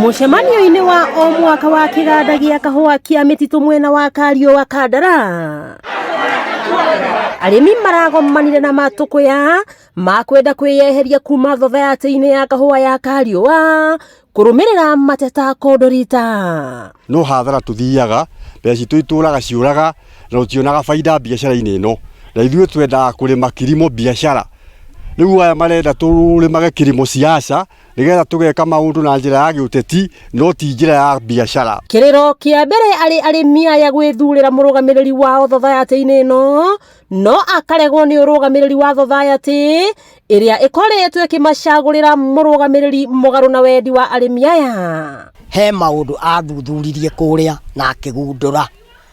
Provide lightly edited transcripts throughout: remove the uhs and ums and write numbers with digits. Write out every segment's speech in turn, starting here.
Mũcemanio-inĩ wa o mwaka wa kĩganda gĩa kahũa kĩa mĩtitũ mwena wa Kario wa Kandara, arĩmi maragomanire na matũkũya makwenda kwĩyeheria kuma thothaitĩ-inĩ ya kahũa ya Kariũa kũrũmĩrĩra mateta Kondorita. No hathara tuthiaga, mbeca citũ itũraga ciũraga na tũtionaga baida biacara-inĩ ĩno. Na ithuĩ twendaga kũrĩma kilimo biacara. Rĩu aya marenda tũrĩmage kilimo siasa nĩgetha tũgeka maũndũ na njĩra ya gĩũteti no ti njĩra ya biacara. Kĩrĩro kĩa mbere arĩmi aya gwĩthurĩra mũrũgamĩrĩri wao thothaitĩ-inĩ ĩno, no akaregwo nĩ ũrũgamĩrĩri wa thothaitĩ ĩrĩa ĩkoretwo ĩkĩmacagũrĩra mũrũgamĩrĩri mũgarũ na wendi wa arĩmi aya. He maũndũ athuthuririe kũrĩa na akĩgundũra.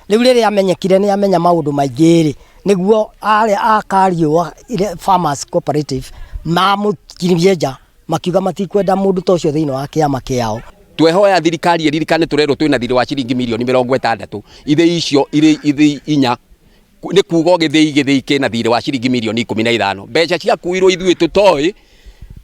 Rĩu rĩrĩa amenyekire nĩ amenya maũndũ maingĩ nĩguo arĩa a Kariũa Farmers Cooperative mamũkinyie nja makiuga matikwenda mũndũ ta ũcio thĩinĩ wa kĩama kĩao. Twehoya thirikari iririkane tũrerwo twĩna thirĩ wa ciringi mirioni 60. Ithĩ icio irĩ ithĩ inya nĩ kuuga gĩthĩi kĩna thirĩ wa ciringi mirioni 15. Mbeca ciakuirwo ithuĩ tũtoĩ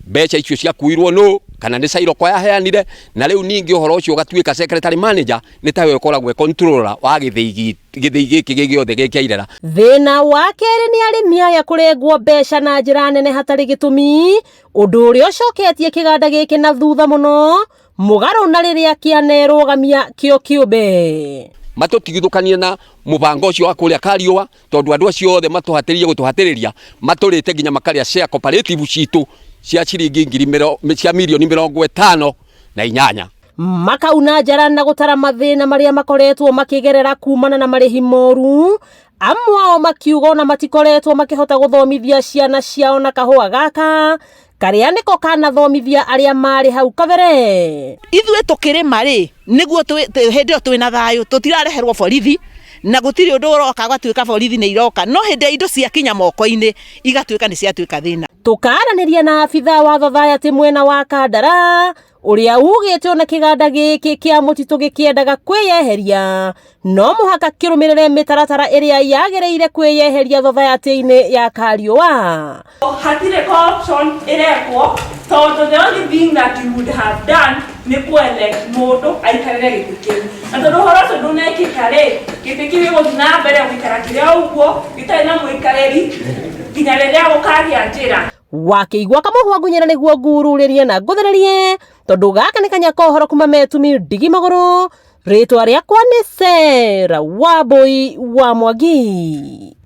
mbeca icio ciakuirwo no kana nĩ Sairoko yaheanire, na rĩu ningĩ ũhoro ũcio gatuĩka secretary manager nĩ tawe ũkoragwo controller wa gĩthĩi gĩkĩ gĩothe gĩkĩairera. Thĩna wa kerĩ nĩ arĩmi aya kũrengwo mbeca na njĩra nene hatarĩ gĩtũmi, ũndũ ũrĩa ũcoketie kĩganda gĩkĩ na thutha mũno mũgarũ na rĩrĩa kĩanerũgamia kĩo kĩũmbe. Matũtigithũkanie na mũbango ũcio wa kũrĩa Kariũa, tondũ andũ acio othe matũhatĩrĩrie gũtũhatĩrĩria matũrĩte nginya makarĩa share cooperative citũ cia ciringi cia mirioni 58. Makauna njara na gũtara mathĩna marĩa makoretwo makĩgerera kumana na marĩhi moru, amwe ao makiuga na matikoretwo makĩhota gũthomithia ciana ciao na kahũa gaka karĩa nĩko kanathomithia arĩa marĩ hau kabere. Ithuĩ tũkĩrĩma rĩ nĩguo hĩndĩ ĩyo twĩna thayũ tũtirareherwo borithi na gũtirĩ ũndũ ũroka gwatuĩka borithi nĩ iroka, no hĩndĩ indo ciakinya moko-inĩ igatuĩka nĩ ciatuĩka thĩna. Tũkaranĩria na abitha wa thothaitĩ mwena wa Kandara ũrĩa ugĩte ona kĩganda gĩkĩ kĩa mũtitũ gĩkĩendaga kwĩyeheria no mũhaka kĩrũmĩrĩre mĩtaratara ĩrĩa yagĩrĩire kwĩyeheria thothaitĩ-inĩ ya Kariũa. Hatirĩ option ĩrekwo tondũ the only thing that you would have done nĩ kũ-elect mũndũ aikarĩre gĩtĩ kĩu. Na tondũ ũhoro ũcio ndũnekĩka rĩ, gĩtĩ kĩu gĩgũthiĩ na mbere gũikara kĩrĩa ũguo gĩtarĩ na mũikarĩri nginya rĩrĩa gũkagĩa njĩra. Wakĩigua kamũhwa ngunyĩra nĩguo ngururĩrie na ngũthererie, tondũ gaka nĩ kanya kohoro kuma Metumi Ndigi Magũrũ, rĩtwa rĩakwa nĩ Sarah Wambui wa Mwangi.